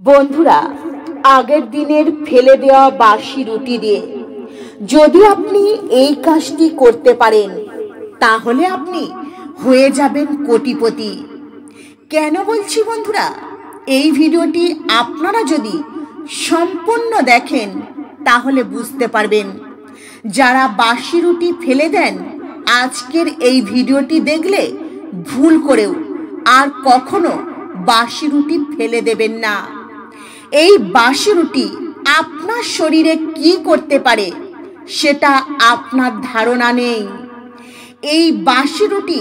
বন্ধুরা, আগের দিনের ফেলে দেওয়া বাসি রুটি দিয়ে যদি আপনি এই কাজটি করতে পারেন তাহলে আপনি হয়ে যাবেন কোটিপতি। কেন বলছি বন্ধুরা, এই ভিডিওটি আপনারা যদি সম্পূর্ণ দেখেন তাহলে বুঝতে পারবেন। যারা বাসি রুটি ফেলে দেন, আজকের এই ভিডিওটি দেখলে ভুল করেও আর কখনো বাসি রুটি ফেলে দেবেন না। এই বাসি রুটি আপনার শরীরে কি করতে পারে সেটা আপনার ধারণা নেই। এই বাসি রুটি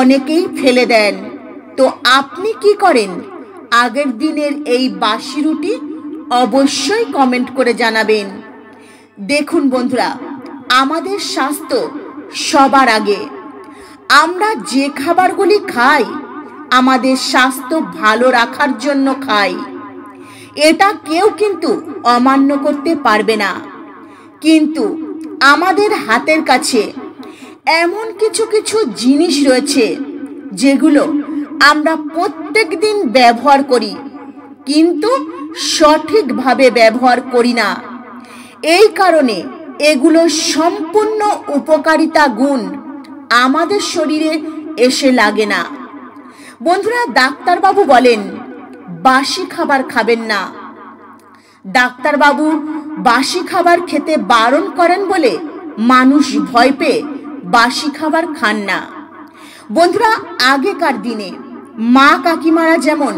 অনেকেই ফেলে দেন, তো আপনি কি করেন আগের দিনের এই বাসি রুটি? অবশ্যই কমেন্ট করে জানাবেন। দেখুন বন্ধুরা, আমাদের স্বাস্থ্য সবার আগে। আমরা যে খাবারগুলি খাই আমাদের স্বাস্থ্য ভালো রাখার জন্য খাই, এটা কেউ কিন্তু অমান্য করতে পারবে না। কিন্তু আমাদের হাতের কাছে এমন কিছু কিছু জিনিস রয়েছে যেগুলো আমরা প্রত্যেক দিন ব্যবহার করি কিন্তু সঠিকভাবে ব্যবহার করি না। এই কারণে এগুলো সম্পূর্ণ উপকারিতা গুণ আমাদের শরীরে এসে লাগে না। বন্ধুরা, ডাক্তারবাবু বলেন বাসি খাবার খাবেন না। ডাক্তারবাবু বাসি খাবার খেতে বারণ করেন বলে মানুষ ভয় পেয়ে বাসি খাবার খান না। বন্ধুরা, আগেকার দিনে মা কাকিমারা যেমন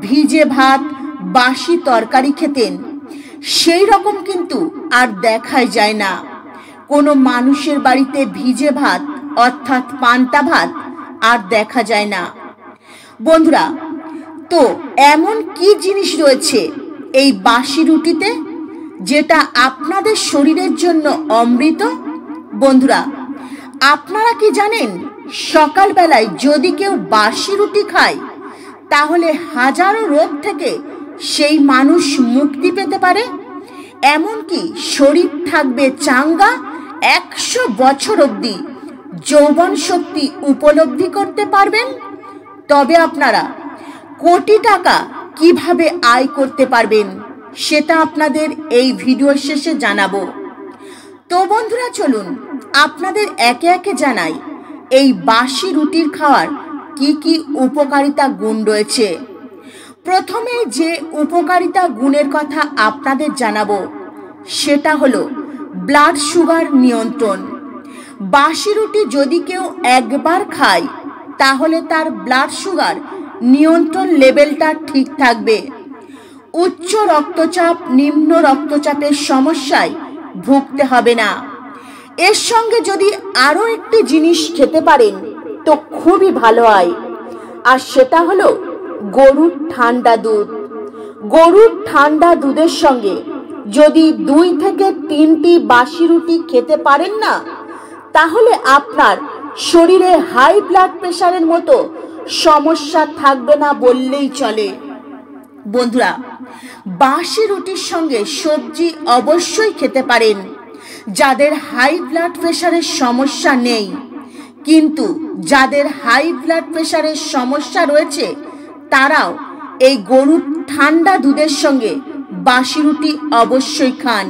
ভিজে ভাত বাসি তরকারি খেতেন, সেই রকম কিন্তু আর দেখাই যায় না। কোনো মানুষের বাড়িতে ভিজে ভাত অর্থাৎ পান্তা ভাত আর দেখা যায় না। বন্ধুরা, তো এমন কি জিনিস রয়েছে এই বাসি রুটিতে যেটা আপনাদের শরীরের জন্য অমৃত? বন্ধুরা, আপনারা কি জানেন সকালবেলায় যদি কেউ বাসি রুটি খায় তাহলে হাজারো রোগ থেকে সেই মানুষ মুক্তি পেতে পারে, এমনকি শরীর থাকবে চাঙ্গা, 100 বছর অবধি যৌবন শক্তি উপলব্ধি করতে পারবেন। তবে আপনারা কোটি টাকা কিভাবে আয় করতে পারবেন সেটা আপনাদের এই ভিডিওর শেষে জানাবো। তো বন্ধুরা, চলুন আপনাদের একে একে জানাই এই বাসি রুটির খাওয়ার কি কি উপকারিতা গুণ রয়েছে। প্রথমে যে উপকারিতা গুণের কথা আপনাদের জানাবো সেটা হলো ব্লাড সুগার নিয়ন্ত্রণ। বাসি রুটি যদি কেউ একবার খায় তাহলে তার ব্লাড সুগার নিয়ন্ত্রণ লেভেলটা ঠিক থাকবে। উচ্চ রক্তচাপ, নিম্ন রক্তচাপের সমস্যায় ভুগতে হবে না। এর সঙ্গে যদি আরও একটি জিনিস খেতে পারেন তো খুবই ভালো হয়, আর সেটা হলো গরুর ঠান্ডা দুধ। গরুর ঠান্ডা দুধের সঙ্গে যদি 2 থেকে 3টি বাসি রুটি খেতে পারেন না, তাহলে আপনার শরীরে হাই ব্লাড প্রেশারের মতো সমস্যা থাকবে না বললেই চলে। বন্ধুরা, বাসি রুটির সঙ্গে সবজি অবশ্যই খেতে পারেন। যাদের হাই ব্লাড প্রেশারের সমস্যা নেই, কিন্তু যাদের হাই ব্লাড প্রেশারের সমস্যা রয়েছে তারাও এই গরুর ঠান্ডা দুধের সঙ্গে বাসি রুটি অবশ্যই খান।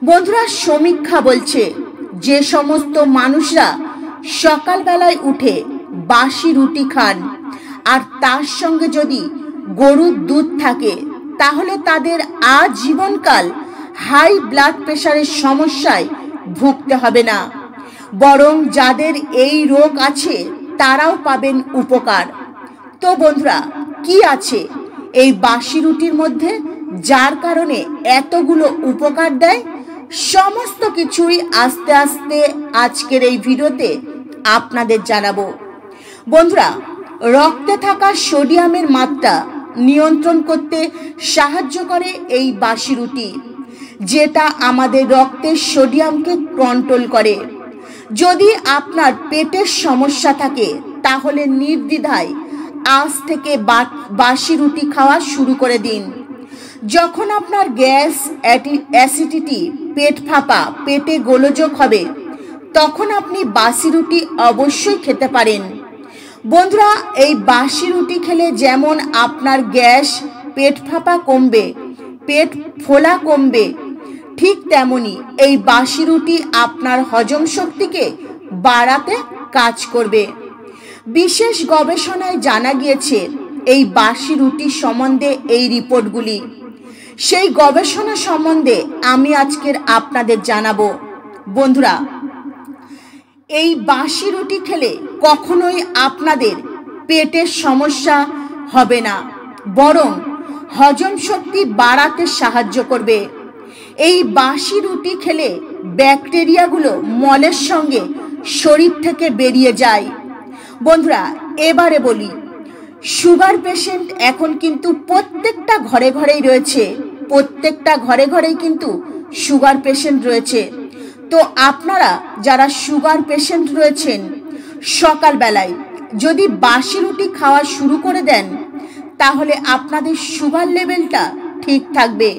বন্ধুরা, সমীক্ষা বলছে যে সমস্ত মানুষরা সকালবেলায় উঠে বাসি রুটি খান আর তার সঙ্গে যদি গরুর দুধ থাকে তাহলে তাদের আজীবনকাল হাই ব্লাড প্রেশারের সমস্যায় ভুগতে হবে না, বরং যাদের এই রোগ আছে তারাও পাবেন উপকার। তো বন্ধুরা, কি আছে এই বাসি রুটির মধ্যে যার কারণে এতগুলো উপকার দেয়? সমস্ত কিছুই আস্তে আস্তে আজকের এই ভিডিওতে আপনাদের জানাবো। বন্ধুরা, রক্তে থাকা সোডিয়ামের মাত্রা নিয়ন্ত্রণ করতে সাহায্য করে এই বাসি রুটি, যেটা আমাদের রক্তের সোডিয়ামকে কন্ট্রোল করে। যদি আপনার পেটের সমস্যা থাকে তাহলে নির্দ্বিধায় আজ থেকে বাসি রুটি খাওয়া শুরু করে দিন। যখন আপনার গ্যাস, অ্যাসিডিটি, পেট ফাঁপা, পেটে গোলযোগ হবে তখন আপনি বাসি রুটি অবশ্যই খেতে পারেন। বন্ধুরা, এই বাসি রুটি খেলে যেমন আপনার গ্যাস, পেট ফাঁপা কমবে, পেট ফোলা কমবে। ঠিক তেমনি এই বাসি রুটি আপনার হজম শক্তিকে বাড়াতে কাজ করবে। বিশেষ গবেষণায় জানা গিয়েছে এই বাসি রুটি সম্বন্ধে এই রিপোর্টগুলি। সেই গবেষণা সম্বন্ধে আমি আজকের আপনাদের জানাবো। বন্ধুরা, এই বাসি রুটি খেলে কখনোই আপনাদের পেটের সমস্যা হবে না, বরং হজম শক্তি বাড়াতে সাহায্য করবে। এই বাসি রুটি খেলে ব্যাকটেরিয়াগুলো মলের সঙ্গে শরীর থেকে বেরিয়ে যায়। বন্ধুরা, এবারে বলি, সুগার পেশেন্ট এখন কিন্তু প্রত্যেকটা ঘরে ঘরেই রয়েছে, প্রত্যেকটা ঘরে ঘরেই কিন্তু সুগার পেশেন্ট রয়েছে। তো আপনারা যারা সুগার পেশেন্ট রয়েছেন, সকালবেলায় যদি বাসি রুটি খাওয়া শুরু করে দেন, তাহলে আপনাদের সুগার লেভেলটা ঠিক থাকবে,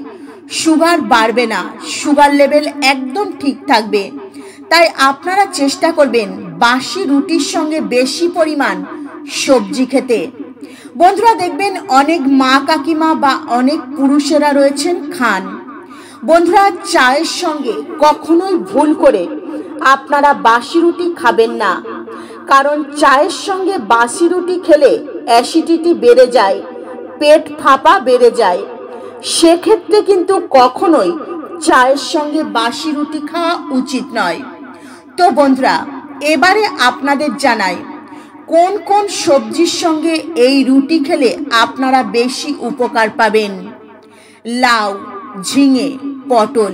সুগার বাড়বে না, সুগার লেভেল একদম ঠিক থাকবে। তাই আপনারা চেষ্টা করবেন বাসি রুটির সঙ্গে বেশি পরিমাণ সবজি খেতে। বন্ধুরা, দেখবেন অনেক মা কাকিমা বা অনেক পুরুষেরা রয়েছেন খান। বন্ধুরা, চায়ের সঙ্গে কখনোই ভুল করে আপনারা বাসি রুটি খাবেন না, কারণ চায়ের সঙ্গে বাসি রুটি খেলে অ্যাসিডিটি বেড়ে যায়, পেট ফাঁপা বেড়ে যায়। সেক্ষেত্রে কিন্তু কখনোই চায়ের সঙ্গে বাসি রুটি খাওয়া উচিত নয়। তো বন্ধুরা, এবারে আপনাদের জানাই কোন কোন সবজির সঙ্গে এই রুটি খেলে আপনারা বেশি উপকার পাবেন। লাউ, ঝিঙে, পটল,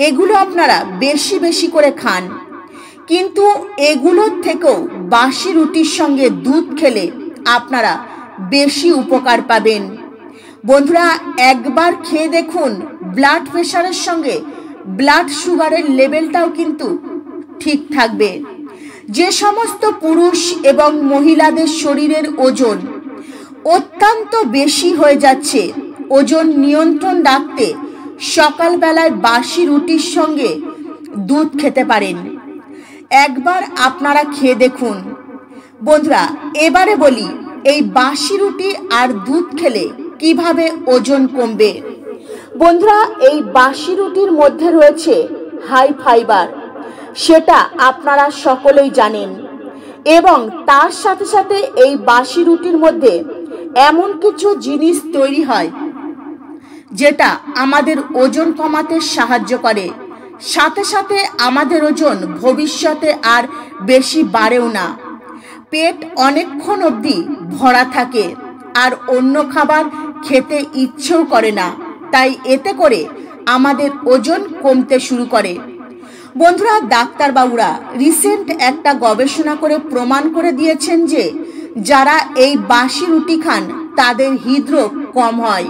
এগুলো আপনারা বেশি বেশি করে খান। কিন্তু এগুলোর থেকেও বাসি রুটির সঙ্গে দুধ খেলে আপনারা বেশি উপকার পাবেন। বন্ধুরা, একবার খেয়ে দেখুন, ব্লাড প্রেশারের সঙ্গে ব্লাড সুগারের লেভেলটাও কিন্তু ঠিক থাকবে। যে সমস্ত পুরুষ এবং মহিলাদের শরীরের ওজন অত্যন্ত বেশি হয়ে যাচ্ছে, ওজন নিয়ন্ত্রণ রাখতে সকালবেলায় বাসি রুটির সঙ্গে দুধ খেতে পারেন। একবার আপনারা খেয়ে দেখুন। বন্ধুরা, এবারে বলি এই বাসি রুটি আর দুধ খেলে কিভাবে ওজন কমবে। বন্ধুরা, এই বাসি রুটির মধ্যে রয়েছে হাই ফাইবার, সেটা আপনারা সকলেই জানেন। এবং তার সাথে সাথে এই বাসি রুটির মধ্যে এমন কিছু জিনিস তৈরি হয় যেটা আমাদের ওজন কমাতে সাহায্য করে। সাথে সাথে আমাদের ওজন ভবিষ্যতে আর বেশি বাড়েও না। পেট অনেকক্ষণ অবধি ভরা থাকে আর অন্য খাবার খেতে ইচ্ছেও করে না, তাই এতে করে আমাদের ওজন কমতে শুরু করে। বন্ধুরা, ডাক্তারবাবুরা রিসেন্ট একটা গবেষণা করে প্রমাণ করে দিয়েছেন যে যারা এই বাসি রুটি খান তাদের হৃদরোগ কম হয়,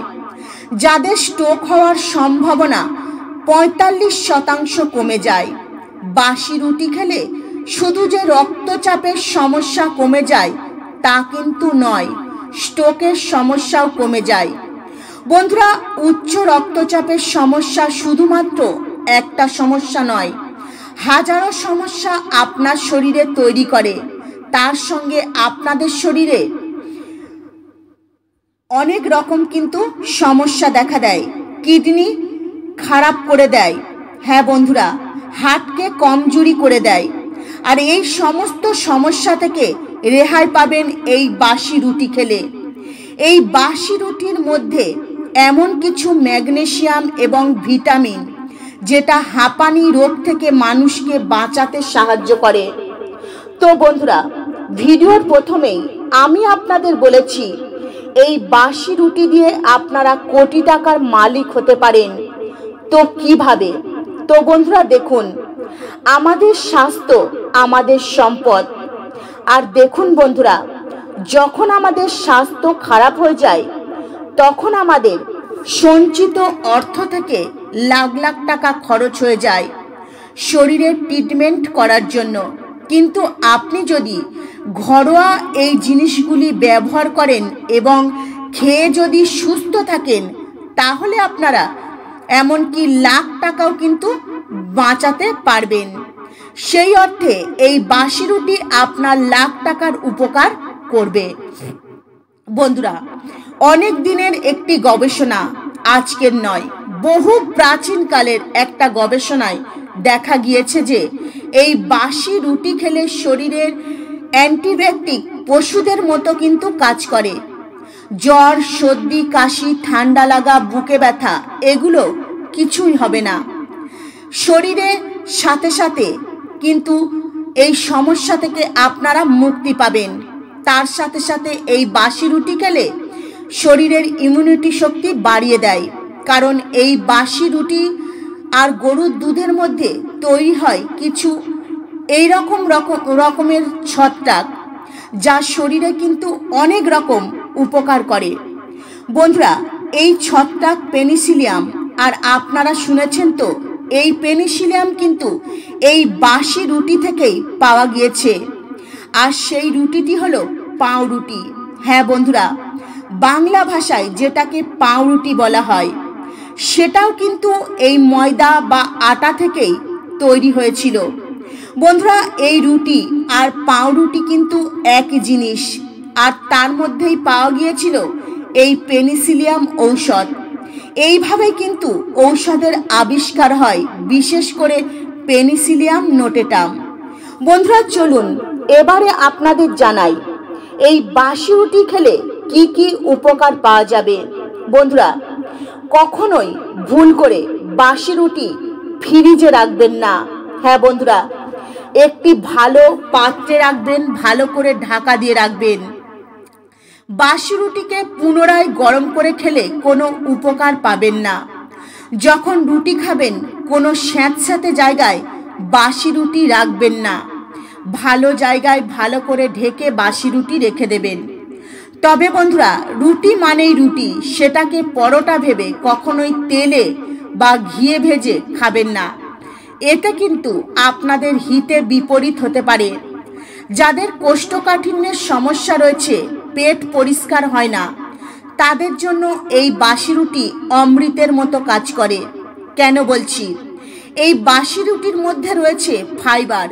যাদের স্ট্রোক হওয়ার সম্ভাবনা 45% কমে যায়। বাসি রুটি খেলে শুধু যে রক্তচাপের সমস্যা কমে যায় তা কিন্তু নয়, স্ট্রোকের সমস্যাও কমে যায়। বন্ধুরা, উচ্চ রক্তচাপের সমস্যা শুধুমাত্র একটা সমস্যা নয়, হাজারো সমস্যা আপনার শরীরে তৈরি করে। তার সঙ্গে আপনাদের শরীরে অনেক রকম কিন্তু সমস্যা দেখা দেয়, কিডনি খারাপ করে দেয়, হ্যাঁ বন্ধুরা, হার্টকে কমজোরি করে দেয়। আর এই সমস্ত সমস্যা থেকে রেহাই পাবেন এই বাসি রুটি খেলে। এই বাসি রুটির মধ্যে এমন কিছু ম্যাগনেসিয়াম এবং ভিটামিন যেটা হাঁপানি রোগ থেকে মানুষকে বাঁচাতে সাহায্য করে। তো বন্ধুরা, ভিডিওর প্রথমেই আমি আপনাদের বলেছি এই বাসি রুটি দিয়ে আপনারা কোটি টাকার মালিক হতে পারেন। তো কিভাবে? তো বন্ধুরা দেখুন, আমাদের স্বাস্থ্য আমাদের সম্পদ। আর দেখুন বন্ধুরা, যখন আমাদের স্বাস্থ্য খারাপ হয়ে যায় তখন আমাদের সঞ্চিত অর্থ থেকে লাখ লাখ টাকা খরচ হয়ে যায় শরীরের ট্রিটমেন্ট করার জন্য। কিন্তু আপনি যদি ঘরোয়া এই জিনিসগুলি ব্যবহার করেন এবং খেয়ে যদি সুস্থ থাকেন, তাহলে আপনারা এমনকি লাখ টাকাও কিন্তু বাঁচাতে পারবেন। সেই অর্থে এই বাসি রুটি আপনার লাখ টাকার উপকার করবে। বন্ধুরা, অনেক দিনের একটি গবেষণা, আজকের নয়, বহু প্রাচীনকালের একটা গবেষণায় দেখা গিয়েছে যে এই বাসি রুটি খেলে শরীরের অ্যান্টিবায়োটিক ওষুধের মতো কিন্তু কাজ করে। জ্বর, সর্দি, কাশি, ঠান্ডা লাগা, বুকে ব্যথা এগুলো কিছুই হবে না। শরীরের সাথে সাথে কিন্তু এই সমস্যা থেকে আপনারা মুক্তি পাবেন। তার সাথে সাথে এই বাসি রুটি খেলে শরীরের ইমিউনিটি শক্তি বাড়িয়ে দেয়, কারণ এই বাসি রুটি আর গরুর দুধের মধ্যে তৈরি হয় কিছু এই রকমের ছত্রাক, যা শরীরে কিন্তু অনেক রকম উপকার করে। বন্ধুরা, এই ছত্রাক পেনিসিলিয়াম, আর আপনারা শুনেছেন তো এই পেনিসিলিয়াম কিন্তু এই বাসি রুটি থেকেই পাওয়া গিয়েছে। আর সেই রুটিটি হলো পাউরুটি। হ্যাঁ বন্ধুরা, বাংলা ভাষায় যেটাকে পাউরুটি বলা হয়, সেটাও কিন্তু এই ময়দা বা আটা থেকেই তৈরি হয়েছিল। বন্ধুরা, এই রুটি আর পাউরুটি কিন্তু একই জিনিস, আর তার মধ্যেই পাওয়া গিয়েছিল এই পেনিসিলিয়াম ঔষধ। এইভাবেই কিন্তু ঔষধের আবিষ্কার হয়, বিশেষ করে পেনিসিলিয়াম নোটেটাম। বন্ধুরা, চলুন এবারে আপনাদের জানাই এই বাসি রুটি খেলে কি কি উপকার পাওয়া যাবে। বন্ধুরা, কখনোই ভুল করে বাসি রুটি ফ্রিজে রাখবেন না। হ্যাঁ বন্ধুরা, একটি ভালো পাত্রে রাখবেন, ভালো করে ঢাকা দিয়ে রাখবেন। বাসি রুটিকে পুনরায় গরম করে খেলে কোনো উপকার পাবেন না। যখন রুটি খাবেন, কোনো স্যাঁতস্যাঁতে জায়গায় বাসি রুটি রাখবেন না। ভালো জায়গায় ভালো করে ঢেকে বাসি রুটি রেখে দেবেন। তবে বন্ধুরা, রুটি মানেই রুটি, সেটাকে পরোটা ভেবে কখনোই তেলে বা ঘিয়ে ভেজে খাবেন না। এতে কিন্তু আপনাদের হিতে বিপরীত হতে পারে। যাদের কোষ্ঠকাঠিন্যের সমস্যা রয়েছে, পেট পরিষ্কার হয় না, তাদের জন্য এই বাসি রুটি অমৃতের মতো কাজ করে। কেন বলছি? এই বাসি রুটির মধ্যে রয়েছে ফাইবার,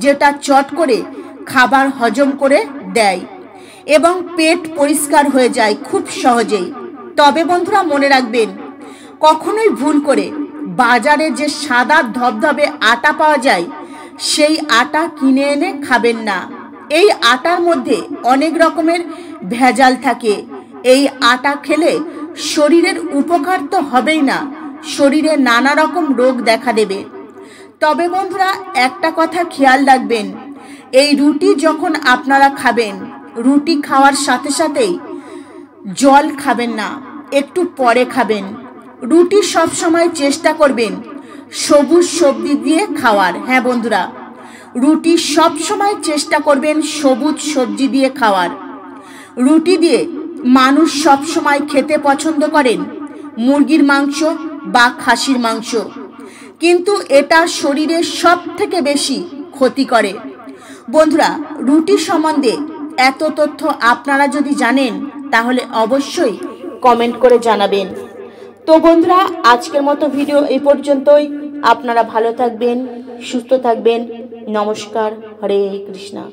যেটা চট করে খাবার হজম করে দেয় এবং পেট পরিষ্কার হয়ে যায় খুব সহজেই। তবে বন্ধুরা, মনে রাখবেন, কখনোই ভুল করে বাজারে যে সাদা ধবধবে আটা পাওয়া যায়, সেই আটা কিনে এনে খাবেন না। এই আটার মধ্যে অনেক রকমের ভেজাল থাকে। এই আটা খেলে শরীরের উপকার তো হবেই না, শরীরে নানা রকম রোগ দেখা দেবে। তবে বন্ধুরা, একটা কথা খেয়াল রাখবেন, এই রুটি যখন আপনারা খাবেন, রুটি খাওয়ার সাথে সাথেই জল খাবেন না, একটু পরে খাবেন। রুটি সব সময় চেষ্টা করবেন সবুজ সবজি দিয়ে খাওয়ার। হ্যাঁ বন্ধুরা, রুটি সব সময় চেষ্টা করবেন সবুজ সবজি দিয়ে খাওয়ার। রুটি দিয়ে মানুষ সব সময় খেতে পছন্দ করেন মুরগির মাংস বা খাসির মাংস, কিন্তু এটা শরীরে সব থেকে বেশি ক্ষতি করে। বন্ধুরা, রুটি সম্বন্ধে এত তথ্য আপনারা যদি জানেন, তাহলে অবশ্যই কমেন্ট করে জানাবেন। তো বন্ধুরা, আজকের মতো ভিডিও এই পর্যন্তই। আপনারা ভালো থাকবেন, সুস্থ থাকবেন। নমস্কার। হরে কৃষ্ণা।